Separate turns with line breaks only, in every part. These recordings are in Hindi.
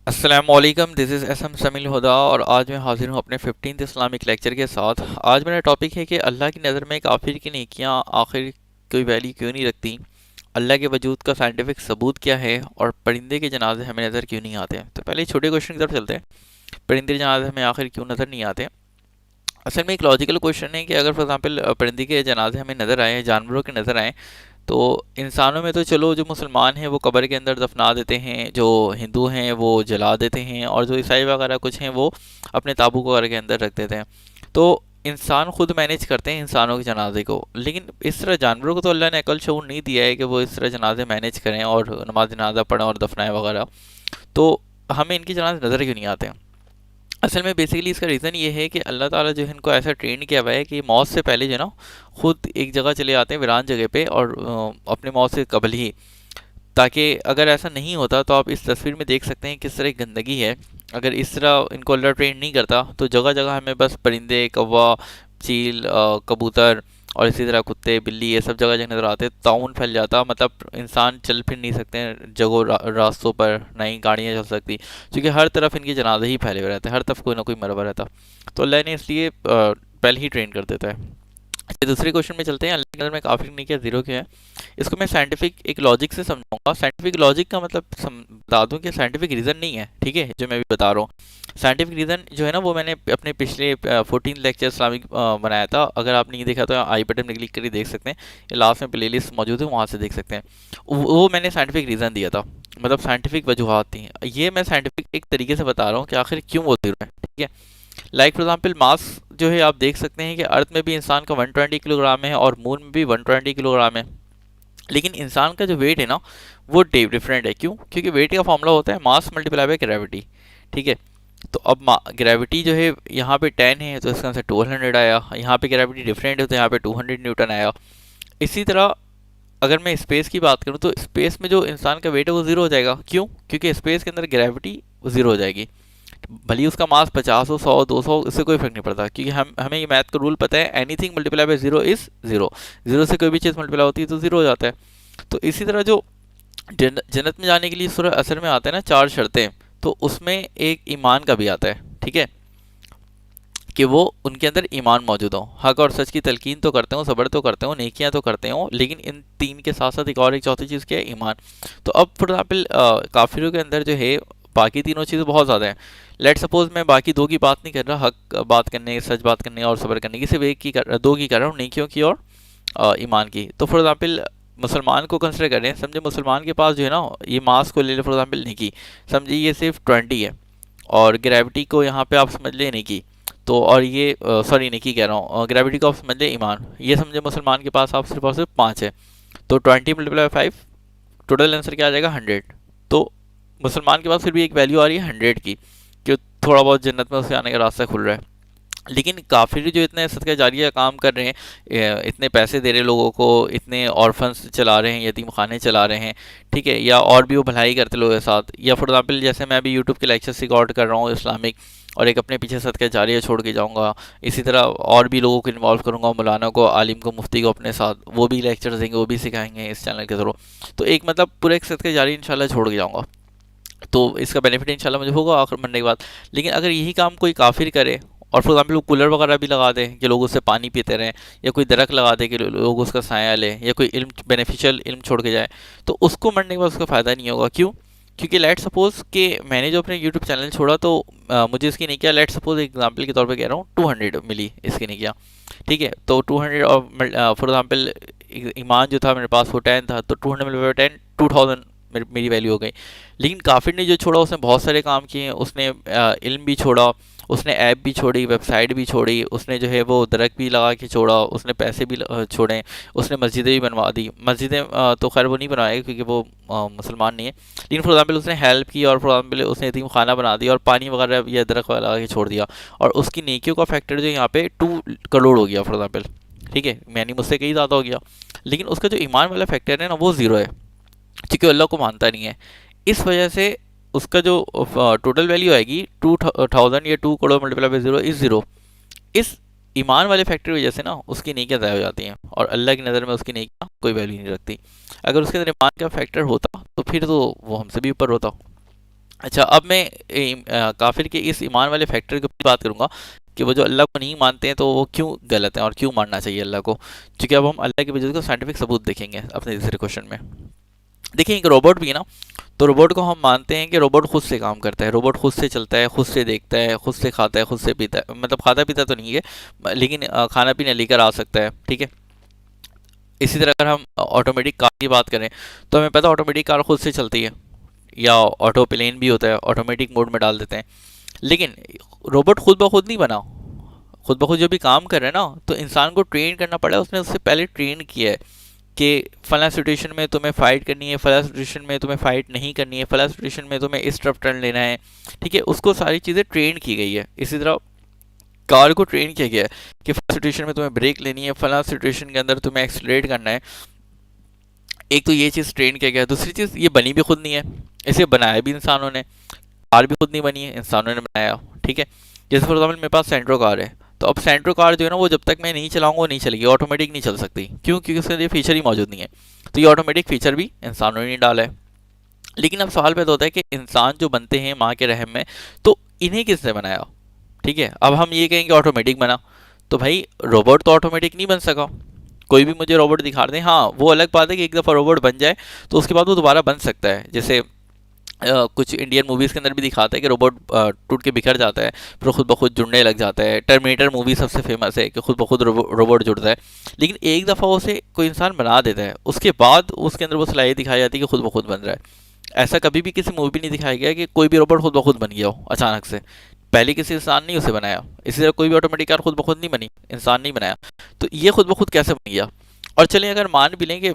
अस्सलामुअलैकुम, दिस इज़ एसएम समील हुदा और आज मैं हाजिर हूँ अपने 15th इस्लामिक लेक्चर के साथ। आज मेरा टॉपिक है कि अल्लाह की नज़र में काफिर की नेकियां आखिर कोई वैल्यू क्यों नहीं रखती, अल्लाह के वजूद का साइंटिफिक सबूत क्या है और परिंदे के जनाजे हमें नज़र क्यों नहीं आते। तो पहले छोटे क्वेश्चन की तरफ चलते हैं। परिंदे के जनाजे हमें आखिर क्यों नज़र नहीं आते। असल में एक लॉजिकल क्वेश्चन है कि अगर फॉर एग्जांपल परिंदे के जनाजे हमें नज़र आए, जानवरों के नज़र आए, तो इंसानों में तो चलो जो मुसलमान हैं वो कब्र के अंदर दफना देते हैं, जो हिंदू हैं वो जला देते हैं, और जो ईसाई वगैरह कुछ हैं वो अपने ताबू को कब्र के अंदर रख देते हैं। तो इंसान खुद मैनेज करते हैं इंसानों के जनाजे को, लेकिन इस तरह जानवरों को तो अल्लाह ने अकल शऊर नहीं दिया है कि वो इस तरह जनाजे मैनेज करें और नमाज जनाजा पढ़ें और दफनाएं वगैरह। तो हमें इनके जनाजे नज़र क्यों नहीं आते हैं। असल में बेसिकली इसका रीज़न ये है कि अल्लाह ताला जो है इनको ऐसा ट्रेन किया हुआ है कि मौत से पहले जो है ना खुद एक जगह चले आते हैं, वीरान जगह पे, और अपने मौत से कबल ही, ताकि अगर ऐसा नहीं होता तो आप इस तस्वीर में देख सकते हैं किस तरह गंदगी है। अगर इस तरह इनको अल्लाह ट्रेन नहीं करता तो जगह जगह हमें बस परिंदे, कौवा, चील, कबूतर और इसी तरह कुत्ते, बिल्ली, ये सब जगह जगह नज़र आते, ताउन फैल जाता, मतलब इंसान चल फिर नहीं सकते हैं जगह रास्तों पर, नई गाड़ियाँ चल सकती, क्योंकि हर तरफ इनके जनाजे ही फैले हुए रहते हैं, हर तरफ कोई ना कोई मरवा रहता। तो अल्लाह ने इसलिए पहले ही ट्रेन कर देता है। अच्छा, दूसरे क्वेश्चन में चलते हैं। अल्लाह के नज़र में काफिर नहीं किया जीरो क्यों है। इसको मैं साइंटिफिक एक लॉजिक से समझाऊंगा। साइंटिफिक लॉजिक का मतलब बता दूं कि साइंटिफिक रीज़न नहीं है, ठीक है, जो मैं भी बता रहा हूँ। साइंटिफिक रीज़न जो है ना वो मैंने अपने पिछले 14 लेक्चर इस्लामिक बनाया था। अगर आप नहीं देखा तो आई बटन में क्लिक करके देख सकते हैं, ये लास्ट में प्ले लिस्ट मौजूद है, वहाँ से देख सकते हैं। वो मैंने साइंटिफिक रीज़न दिया था, मतलब साइंटिफिक वजूहत थी। ये मैं साइंटिफिक एक तरीके से बता रहा हूँ कि आखिर क्यों वो जीरो है, ठीक है। लाइक फॉर एग्जाम्पल मास जो है, आप देख सकते हैं कि अर्थ में भी इंसान का 120 किलोग्राम है और मून में भी 120 किलोग्राम है, लेकिन इंसान का जो वेट है ना वो डिफरेंट है। क्यों? क्योंकि वेट का फॉर्मूला होता है मास मल्टीप्लाई बाय ग्रेविटी, ठीक है। तो अब ग्रेविटी जो है यहाँ पे 10 है तो इसका आंसर 1200 आया, यहाँ पे ग्रेविटी डिफरेंट है तो यहाँ पे 200 न्यूटन आया। इसी तरह अगर मैं स्पेस की बात करूँ तो स्पेस में जो इंसान का वेट है वो ज़ीरो हो जाएगा। क्यों? क्योंकि स्पेस के अंदर ग्रेविटी ज़ीरो हो जाएगी। भले ही उसका मास 50 हो, 100, 200, इससे कोई फर्क नहीं पड़ता, क्योंकि हमें ये मैथ का रूल पता है, anything multiply by zero is zero. Zero से कोई भी चीज़ मल्टीप्लाई होती है तो जीरो हो जाता है। तो इसी तरह जो जन्नत में जाने के लिए सूरह असर में आते हैं ना चार शर्तें, तो उसमें एक ईमान का भी आता है, ठीक है, कि वो उनके अंदर ईमान मौजूद हो, हक और सच की तलकीन तो करते हो, सब्र तो करते हो, नेकियां तो करते हो, लेकिन इन तीन के साथ साथ एक और एक चौथी चीज़ क्या है? ईमान। तो अब फॉर एग्जाम्पल काफिरों के अंदर जो है बाकी तीनों चीज़ें बहुत ज़्यादा हैं। लेट सपोज मैं बाकी दो की बात नहीं कर रहा, हक बात करने, सच बात करने और सब्र करने की, सिर्फ एक की दो की कर रहा हूँ, नेकियों की और ईमान की। तो फॉर एग्जाम्पल मुसलमान को कंसिडर करें, समझे मुसलमान के पास जो है ना ये मास को ले ले फॉर एग्जाम्पल नेकी, समझिए ये सिर्फ 20 है, और ग्रेविटी को यहाँ पे आप समझ ले नेकी, तो और ये सॉरी नेकी कह रहा हूँ, ग्रेविटी को आप समझ ले ईमान, ये समझे मुसलमान के पास आप सिर्फ और सिर्फ 5 है। तो 20 मल्टीप्लाई 5, टोटल आंसर क्या आ जाएगा? 100। तो मुसलमान के पास फिर भी एक वैल्यू आ रही है 100 की, कि थोड़ा बहुत जन्नत में उसे आने का रास्ता खुल रहा है। लेकिन काफिर जो इतने सदका जारिया काम कर रहे हैं, इतने पैसे दे रहे हैं लोगों को, इतने ऑर्फन्स चला रहे हैं, यतीम खाने चला रहे हैं, ठीक है, या और भी वो भलाई करते लोगों के साथ, या फॉर एग्जाम्पल जैसे मैं अभी यूट्यूब के लेक्चर्स रिकॉर्ड कर रहा हूँ इस्लामिक, और एक अपने पीछे सदका जारिया छोड़ के जाऊँगा, इसी तरह और भी लोगों को इन्वॉल्व करूँगा, मौलाना को, आलिम को, मुफ्ती को अपने साथ, वो भी लेक्चर्स देंगे, वो भी सिखाएंगे इस चैनल के थ्रू। तो एक मतलब पूरा एक सदका जारी इंशाल्लाह छोड़ के जाऊँगा, तो इसका बेनिफिट इंशाल्लाह मुझे होगा आखिर मरने के बाद। लेकिन अगर यही काम कोई काफिर करे और फॉर एग्जाम्पल वो कूलर वगैरह भी लगा दे कि लोग उससे पानी पीते रहें, या कोई दरख्त लगा दे कि लोग उसका साया लें, या कोई इल्म बेनिफिशियल इल्म छोड़ के जाए, तो उसको मरने के बाद उसका फ़ायदा नहीं होगा। क्यों? क्योंकि लेट सपोज कि मैंने जो अपने यूट्यूब चैनल छोड़ा तो मुझे इसकी नहीं किया, लेट सपोज एग्जाम्पल के तौर पे कह रहा हूँ 200 मिली इसकी नहीं किया, ठीक है। तो 200 और फॉर एग्जाम्पल ईमान जो था मेरे पास वो 10 था, तो 200 मिल 10, 2000 मेरी वैल्यू हो गई। लेकिन काफिर ने जो छोड़ा उसने बहुत सारे काम किए हैं, उसने इल्म भी छोड़ा, उसने ऐप भी छोड़ी, वेबसाइट भी छोड़ी, उसने जो है वो दरख्त भी लगा के छोड़ा, उसने पैसे भी छोड़े, उसने मस्जिदें भी बनवा दी। मस्जिदें तो खैर वो नहीं बनवाएगा क्योंकि वो मुसलमान नहीं है, लेकिन फॉर एग्जाम्पल उसने हेल्प की, और फॉर एग्जाम्पल उसने यतीम खाना बना दिया और पानी वगैरह या दरख्त वगैरह लगा के छोड़ दिया, और उसकी नेकियों का फैक्टर जो यहाँ पे 2 करोड़ हो गया फॉर एग्जाम्पल, ठीक है, यानी मुझसे कहीं ज़्यादा हो गया। लेकिन उसका जो ईमान वाला फैक्टर है ना वो ज़ीरो है, क्योंकि अल्लाह को मानता नहीं है। इस वजह से उसका जो टोटल वैल्यू आएगी 2000 या 2 crore multiply by zero is zero. इस ईमान वाले फैक्टर की वजह से ना उसकी नेकियां ज़ाया हो जाती हैं, और अल्लाह की नज़र में उसकी नेकियां कोई वैल्यू नहीं रखती। अगर उसके अंदर ईमान का फैक्टर होता तो फिर तो वो हमसे भी ऊपर होता। अच्छा, अब मैं काफिर के इस ईमान वाले फैक्टर के ऊपर बात करूंगा कि वो जो अल्लाह को नहीं मानते हैं तो वो क्यों गलत है और क्यों मानना चाहिए अल्लाह को। क्योंकि अब हम अल्लाह की वजह को साइंटिफिक सबूत देखेंगे अपने तीसरे क्वेश्चन में। देखिए, एक रोबोट भी है ना, तो रोबोट को हम मानते हैं कि रोबोट खुद से काम करता है, रोबोट खुद से चलता है, खुद से देखता है, खुद से खाता है, खुद से पीता है, मतलब खाता पीता तो नहीं है लेकिन खाना पीना लेकर आ सकता है, ठीक है। इसी तरह अगर हम ऑटोमेटिक कार की बात करें तो हमें पता है ऑटोमेटिक कार खुद से चलती है, या ऑटो प्लेन भी होता है, ऑटोमेटिक मोड में डाल देते हैं। लेकिन रोबोट खुद ब खुद नहीं बना, खुद ब खुद जो भी काम कर रहा है ना, तो इंसान को ट्रेन करना पड़ा है, उसने उससे पहले ट्रेन किया है कि फला सिचुएशन में तुम्हें फाइट करनी है, फला सिचुएशन में तुम्हें फाइट नहीं करनी है, फला सिचुएशन में तुम्हें इस तरफ टर्न लेना है, ठीक है। उसको सारी चीज़ें ट्रेन की गई है। इसी तरह कार को ट्रेन किया गया है कि फला सिचुएशन में तुम्हें ब्रेक लेनी है, फला सिचुएशन के अंदर तुम्हें एक्सलरेट करना है। एक तो ये चीज़ ट्रेन किया गया है, दूसरी चीज़ ये बनी भी खुद नहीं है, इसे बनाया भी इंसानों ने। कार भी खुद नहीं बनी है, इंसानों ने बनाया, ठीक है। जैसे फॉर एग्जाम्पल मेरे पास सेंट्रो कार है, तो अब सेंट्रो कार जो है ना, वो जब तक मैं नहीं चलाऊंगा वो नहीं चलेगी, ऑटोमेटिक नहीं चल सकती। क्यों? क्योंकि उसके लिए फीचर ही मौजूद नहीं है। तो ये ऑटोमेटिक फीचर भी इंसानों ने नहीं डाला है। लेकिन अब सवाल पैदा होता है कि इंसान जो बनते हैं माँ के रहम में, तो इन्हें किसने बनाया, ठीक है। अब हम ये कहेंगे ऑटोमेटिक बना, तो भाई रोबोट तो ऑटोमेटिक नहीं बन सका। कोई भी मुझे रोबोट दिखा दें, हाँ वो अलग बात है कि एक दफ़ा रोबोट बन जाए तो उसके बाद वो दोबारा बन सकता है। जैसे कुछ इंडियन मूवीज़ के अंदर भी दिखाता है कि रोबोट टूट के बिखर जाता है, फिर खुद ब खुद जुड़ने लग जाता है। टर्मिनेटर मूवी सबसे फेमस है कि खुद ब खुद रोबोट जुड़ता है। लेकिन एक दफ़ा उसे कोई इंसान बना देता है, उसके बाद उसके अंदर वो सलाहियत दिखाई जाती है कि खुद ब खुद बन रहा है। ऐसा कभी भी किसी मूवी में नहीं दिखाया गया कि कोई भी रोबोट खुद ब खुद बन गया हो अचानक से, पहले किसी इंसान ने उसे बनाया। इसी तरह कोई भी ऑटोमेटिक कार खुद ब खुद नहीं बनी, इंसान नहीं बनाया। तो ये खुद ब खुद कैसे बन गया? और चलिए अगर मान भी लें कि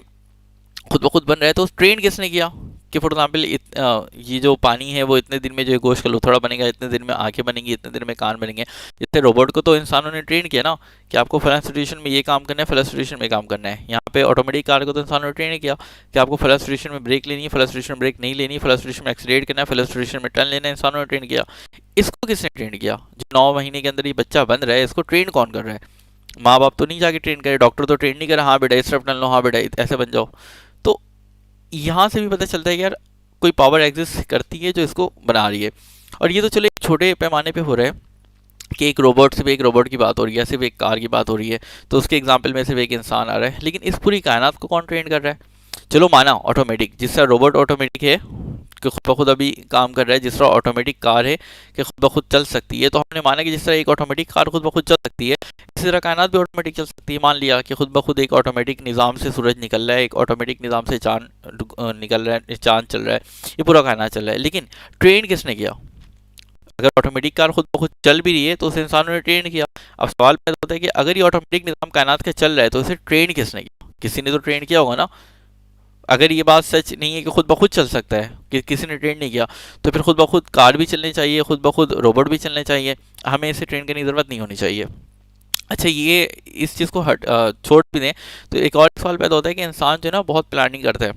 खुद ब खुद बन रहा है, तो ट्रेन किसने किया? कि फॉर एग्जाम्पल ये जो पानी है वो इतने दिन में जो है गोश्त का लुथड़ा बनेगा, इतने दिन में आंखें बनेंगी, इतने दिन में कान बनेंगे। जिससे रोबोट को तो इंसानों ने ट्रेन किया ना कि आपको फला सिचुएशन में ये काम करना है, फला सिचुएशन में काम करना है। यहाँ पे ऑटोमेटिक कार को तो इंसानों ने ट्रेन किया कि आपको फला सिचुएशन में ब्रेक लेनी है, फला सिचुएशन में ब्रेक नहीं लेनी, फला सिचुएशन में एक्सीलेट करना है, फला सिचुएशन में टर्न लेना है, इंसानों ने ट्रेन किया। इसको किसने ट्रेन किया? जो 9 महीने के अंदर ये बच्चा बन रहा है, इसको ट्रेन कौन कर रहा है? माँ बाप तो नहीं जाके ट्रेन करे, डॉक्टर तो ट्रेन नहीं करे, हाँ बेटा इस तरफ टर्न लो, हाँ बेटा ऐसे बन जाओ। तो यहाँ से भी पता चलता है कि यार कोई पावर एग्जिस्ट करती है जो इसको बना रही है। और ये तो चलो एक छोटे पैमाने पे हो रहा है कि एक रोबोट, सिर्फ एक रोबोट की बात हो रही है, सिर्फ एक कार की बात हो रही है, तो उसके एग्जाम्पल में सिर्फ एक इंसान आ रहा है। लेकिन इस पूरी कायनात को कौन ट्रेन कर रहा है? चलो माना ऑटोमेटिक, जिस तरह रोबोट ऑटोमेटिक है कि खुद ब खुद अभी काम कर रहा है, जिस तरह ऑटोमेटिक कार है कि खुद ब खुद चल सकती है, तो हमने माना कि जिस तरह एक ऑटोमेटिक कार खुद ब खुद चल सकती है, इसी तरह कायनात भी ऑटोमेटिक चल सकती है। मान लिया कि खुद ब खुद एक ऑटोमेटिक निज़ाम से सूरज निकल रहा है, एक ऑटोमेटिक निज़ाम से चांद निकल रहा है, चांद चल रहा है, ये पूरा कायनात चल रहा है। लेकिन ट्रेन किसने किया? अगर ऑटोमेटिक कार खुद ब खुद चल भी रही है तो उसे इंसानों ने ट्रेन किया। अब सवाल पैदा होता है कि अगर ये ऑटोमेटिक निज़ाम कायनात का चल रहा है तो इसे ट्रेन किसने किया? किसी ने तो ट्रेन किया होगा ना। अगर ये बात सच नहीं है कि खुद ब खुद चल सकता है, कि किसी ने ट्रेन नहीं किया, तो फिर खुद ब खुद कार भी चलनी चाहिए, खुद ब खुद रोबोट भी चलने चाहिए, हमें इसे ट्रेन करने की ज़रूरत नहीं होनी चाहिए। अच्छा, ये इस चीज़ को छोड़ भी दें तो एक और सवाल पैदा होता है कि इंसान जो है ना बहुत प्लानिंग करता है।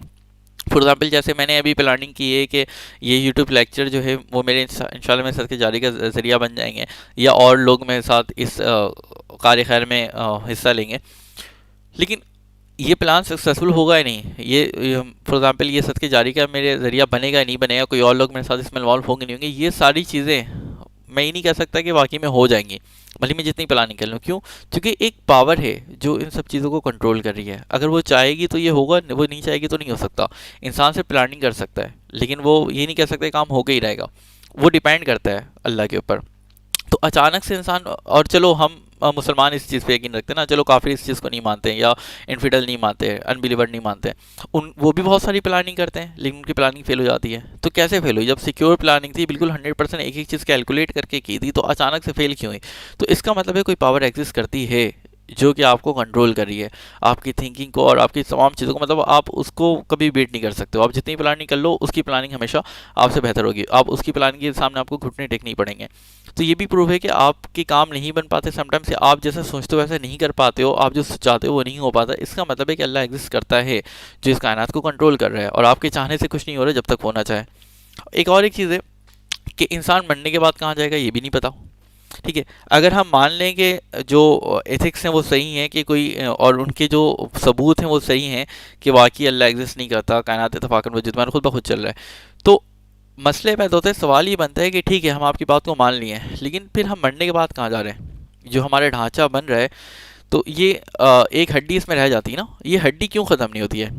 फॉर एग्जाम्पल जैसे मैंने अभी प्लानिंग की है कि ये यूट्यूब लेक्चर जो है वो मेरे इंशाल्लाह मेरे सदक़े जारी का ज़रिया बन जाएंगे, या और लोग मेरे साथ इस कार खैर में हिस्सा लेंगे। लेकिन ये प्लान सक्सेसफुल होगा ही नहीं, ये फॉर एग्जांपल ये सदक़े जारी का मेरे ज़रिया बनेगा ही नहीं बनेगा, कोई और लोग मेरे साथ इसमें इन्वॉल्व होंगे नहीं होंगे, ये सारी चीज़ें मैं ये नहीं कह सकता कि वाकई में हो जाएंगी, भले मैं जितनी प्लानिंग कर लूँ। क्यों? क्योंकि एक पावर है जो इन सब चीज़ों को कंट्रोल कर रही है। अगर वो चाहेगी तो ये होगा, वो नहीं चाहेगी तो नहीं हो सकता। इंसान से प्लानिंग कर सकता है लेकिन वो ये नहीं कह सकता काम होके ही रहेगा, वो डिपेंड करता है अल्लाह के ऊपर। तो अचानक से इंसान, और चलो हम मुसलमान इस चीज़ पे यकीन रखते हैं ना, चलो काफिर इस चीज़ को नहीं मानते हैं, या इनफिडल नहीं मानते हैं, अनबिलीवर नहीं मानते हैं, उन वो भी बहुत सारी प्लानिंग करते हैं लेकिन उनकी प्लानिंग फेल हो जाती है। तो कैसे फेल हुई? जब सिक्योर प्लानिंग थी, बिल्कुल 100% एक एक चीज़ कैलकुलेट करके की थी, तो अचानक से फेल क्यों हुई? तो इसका मतलब है कोई पावर एग्जिस्ट करती है जो कि आपको कंट्रोल कर रही है, आपकी थिंकिंग को और आपकी तमाम चीज़ों को, मतलब आप उसको कभी बीट नहीं कर सकते हो। आप जितनी प्लानिंग कर लो उसकी प्लानिंग हमेशा आपसे बेहतर होगी, आप उसकी प्लानिंग के सामने आपको घुटने टेकने पड़ेंगे। तो ये भी प्रूव है कि आपके काम नहीं बन पाते समटाइम्स, से आप जैसा सोचते हो वैसा नहीं कर पाते हो, आप जो चाहते हो वो नहीं हो पाता। इसका मतलब है कि अल्लाह एग्जिस्ट करता है जो इस कायनात को कंट्रोल कर रहा है, और आपके चाहने से कुछ नहीं हो रहा जब तक होना चाहे। एक और एक चीज़ है कि इंसान मरने के बाद कहाँ जाएगा ये भी नहीं पता, ठीक है। अगर हम मान लें कि जो एथिक्स हैं वो सही हैं कि कोई और उनके जो सबूत हैं वो सही हैं कि वाकई अल्लाह एग्जिस्ट नहीं करता, कायनात इत्तफाकन वजूद में खुद ब खुद चल रहा है, तो मसले पैदा होते हैं, सवाल ये बनता है कि ठीक है हम आपकी बात को मान लिए हैं, लेकिन फिर हम मरने के बाद कहाँ जा रहे हैं? जो हमारा ढांचा बन रहा है, तो ये एक हड्डी इसमें रह जाती है ना, ये हड्डी क्यों ख़त्म नहीं होती है?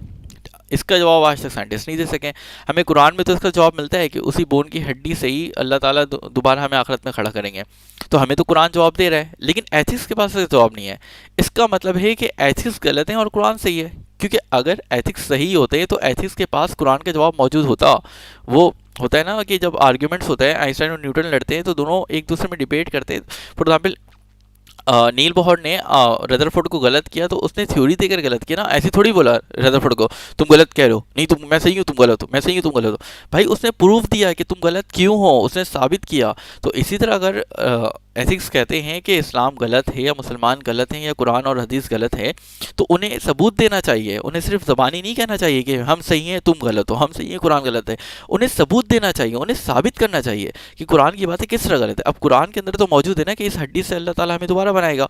इसका जवाब आज तक साइंटिस्ट नहीं दे सके। हमें कुरान में तो इसका जवाब मिलता है कि उसी बोन की हड्डी से ही अल्लाह ताला दोबारा हमें आखिरत में खड़ा करेंगे। तो हमें तो कुरान जवाब दे रहा है, लेकिन एथिक्स के पास इसका जवाब नहीं है। इसका मतलब है कि एथिक्स गलत हैं और कुरान सही है, क्योंकि अगर एथिक्स सही होते हैं तो एथिक्स के पास कुरान का जवाब मौजूद होता। वो होता है ना कि जब आर्ग्यूमेंट्स होते हैं, आइंस्टाइन और न्यूटन लड़ते हैं तो दोनों एक दूसरे में डिबेट करते हैं। फॉर एग्जाम्पल नील बोहर ने रदरफोर्ड को गलत किया तो उसने थ्योरी देकर गलत किया ना, ऐसे थोड़ी बोला रदरफोर्ड को तुम गलत कह रहे हो, नहीं तुम, मैं सही हूँ तुम गलत हो, मैं सही हूँ तुम गलत हो। भाई उसने प्रूफ दिया कि तुम गलत क्यों हो, उसने साबित किया। तो इसी तरह अगर एथिक्स कहते हैं कि इस्लाम गलत है या मुसलमान गलत हैं या कुरान और हदीस गलत है, तो उन्हें सबूत देना चाहिए। उन्हें सिर्फ ज़बानी नहीं कहना चाहिए कि हम सही हैं तुम गलत हो, हम सही हैं कुरान गलत है। उन्हें सबूत देना चाहिए, उन्हें साबित करना चाहिए कि कुरान की बातें किस तरह गलत है। अब कुरान के अंदर तो मौजूद है ना कि इस हड्डी से अल्लाह ताला हमें दोबारा बनाएगा,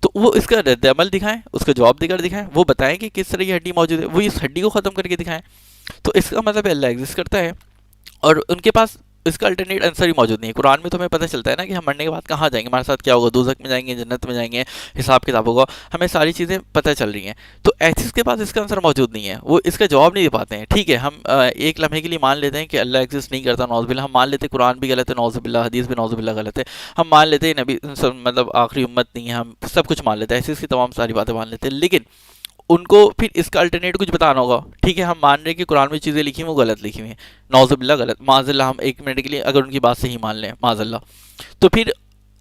तो वो इसका रद्द-ए-अमल दिखाएं, उसका जवाब देकर दिखाएं, वो बताएं कि किस तरह की हड्डी मौजूद है, वो इस हड्डी को ख़त्म करके दिखाएं। तो इसका मतलब अल्लाह एग्जिस्ट करता है और उनके पास इसका अल्टरनेट आंसर ही मौजूद नहीं है। कुरान में तो हमें पता चलता है ना कि हम मरने के बाद कहाँ जाएंगे, हमारे साथ क्या होगा, दोज़ख में जाएंगे, जन्नत में जाएंगे, हिसाब किताब होगा, हमें सारी चीज़ें पता चल रही हैं। तो एथिक्स के पास इसका आंसर मौजूद नहीं है, वो इसका जवाब नहीं दे पाते हैं। ठीक है, हम एक लम्हे के लिए मान लेते हैं कि अल्लाह एग्जिस्ट नहीं करता, नौज़ुबिल्लाह, हम मान लेते हैं कुरान भी गलत है, नौज़ुबिल्लाह, हदीस भी नौज़ुबिल्लाह गलत है, हम मान लेते हैं नबी मतलब आखिरी उम्मत नहीं है, हम सब कुछ मान लेते हैं, ऐसी इसकी तमाम सारी बातें मान लेते हैं। लेकिन उनको फिर इसका अल्टरनेट कुछ बताना होगा। ठीक है, हम मान रहे हैं कि कुरान में चीज़ें लिखी हैं वो गलत लिखी हुई हैं, नौज़ुबिल्लाह गलत, माज़ल्ला, हम एक मिनट के लिए अगर उनकी बात सही मान लें माज़ल्ला, तो फिर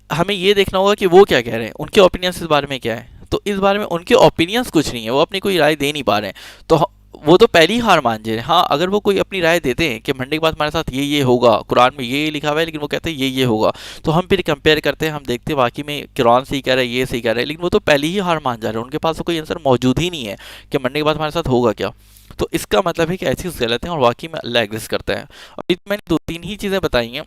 हमें ये देखना होगा कि वो क्या कह रहे हैं, उनके ओपिनियंस इस बारे में क्या है। तो इस बारे में उनके ओपिनियंस कुछ नहीं है, वो अपनी कोई राय दे नहीं पा रहे हैं। तो वो तो पहली ही हार मान जाए। हाँ, अगर वो कोई अपनी राय देते हैं कि मरने के बाद हमारे साथ ये होगा, कुरान में ये लिखा हुआ है लेकिन वो कहते हैं ये होगा, तो हम फिर कंपेयर करते हैं, हम देखते हैं वाकई में कुरान सही कह रहा है, ये सही कह रहा है, लेकिन वो तो पहली ही हार मान जा रहे हैं, उनके पास तो कोई आंसर मौजूद ही नहीं है कि मरने के बाद हमारे साथ होगा क्या। तो इसका मतलब है कि ऐसी चीज़ गलत है और वाकई में अल्लाह एग्जिस्ट करता है। और ये तो मैंने दो तीन ही चीज़ें बताई हैं।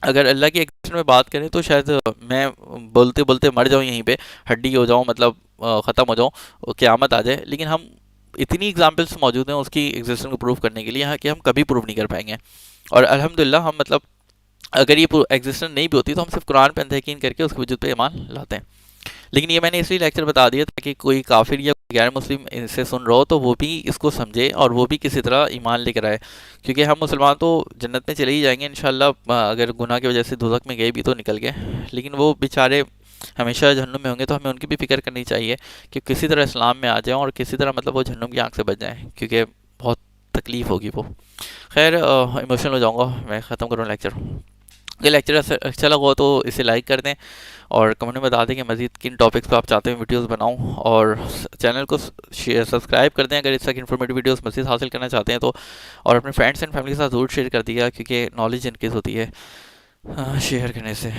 अगर अल्लाह की एग्जिस्टेंस में बात करें तो शायद मैं बोलते बोलते मर जाऊँ यहीं पे, हड्डी हो जाऊँ, मतलब ख़त्म हो जाऊँ, क़यामत आ जाए। लेकिन हम इतनी एग्जांपल्स मौजूद हैं उसकी एग्जिस्टेंस को प्रूव करने के लिए यहाँ कि हम कभी प्रूव नहीं कर पाएंगे। और अल्हम्दुलिल्लाह हम मतलब अगर ये एग्जिस्टेंस नहीं भी होती तो हम सिर्फ कुरान पर यकीन करके उसके वजूद पे ईमान लाते हैं। लेकिन ये मैंने इसलिए लेक्चर बता दिया ताकि कोई काफिर या गैर मुस्लिम इनसे सुन रहा हो तो वो भी इसको समझे और वो भी किसी तरह ईमान लेकर आए, क्योंकि हम मुसलमान तो जन्नत में चले ही जाएंगे इंशाल्लाह, अगर गुनाह की वजह से दोज़ख में गए भी तो निकल गए, लेकिन वो बेचारे हमेशा जहन्नुम में होंगे। तो हमें उनकी भी फिक्र करनी चाहिए कि किसी तरह इस्लाम में आ जाएं और किसी तरह मतलब वो जहन्नुम की आंख से बच जाएं, क्योंकि बहुत तकलीफ़ होगी वो। खैर, इमोशनल हो जाऊँगा, मैं ख़त्म करूँ लेक्चर। अगर लेक्चर अच्छा लगा हो तो इसे लाइक कर दें और कमेंट में बता दें कि मज़ीद किन टॉपिक्स पे आप चाहते हैं वीडियोस बनाऊं, और चैनल को शेयर सब्सक्राइब कर दें अगर इस तक इन्फॉर्मेटिव वीडियोस मज़ीद हासिल करना चाहते हैं तो। और अपने फ्रेंड्स एंड फैमिली के साथ ज़रूर शेयर कर दिया, क्योंकि नॉलेज इनक्रीज़ होती है शेयर करने से।